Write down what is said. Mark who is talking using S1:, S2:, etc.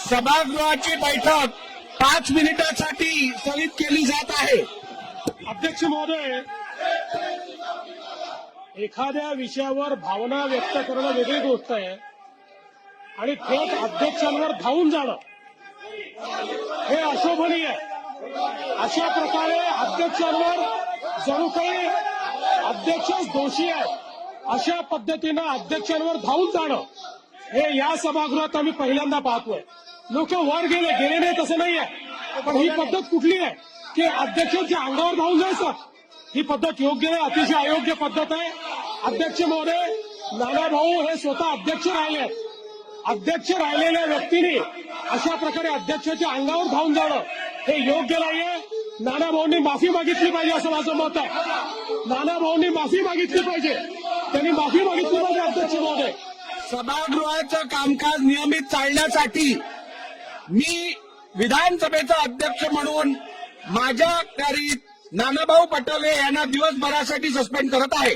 S1: सभागृहाची बैठक 5 मिनिटांसाठी स्थगित केली जात आहे।
S2: अध्यक्ष महोदय, एखाद्या विषयावर भावना व्यक्त करणं वेगळी गोष्ट आहे आणि थेट अध्यक्षांवर धावून जाणं हे अशोभनीय आहे। अशा प्रकारे अध्यक्षांवर जणू काही अध्यक्षच दोषी आहे अशा पद्धतीनं अध्यक्षांवर धावून जाणं हे या सभागृहात आम्ही पहिल्यांदा पाहतोय। लोक वर गेले नाही तसं नाही आहे, पण ही पद्धत कुठली आहे की अध्यक्षांच्या अंगावर धावून जायचं? ही पद्धत योग्य नाही, अतिशय अयोग्य पद्धत आहे। अध्यक्ष महोदय, नानाभाऊ हे स्वतः अध्यक्ष राहिले, अध्यक्ष राहिलेल्या व्यक्तीने अशा प्रकारे अध्यक्षाच्या अंगावर धावून जाणं हे योग्य नाहीये। नानाभाऊंनी माफी मागितली पाहिजे असं माझं मत आहे। नानाभाऊंनी माफी मागितली पाहिजे, त्यांनी माफी मागितली पाहिजे। अध्यक्ष महोदय,
S1: सभागृहाचं कामकाज नियमित चालण्यासाठी मी विधानसभेचा अध्यक्ष म्हणून माझ्या नानाभाऊ पटोले यांना दिवसभरासाठी सस्पेंड करत आहे।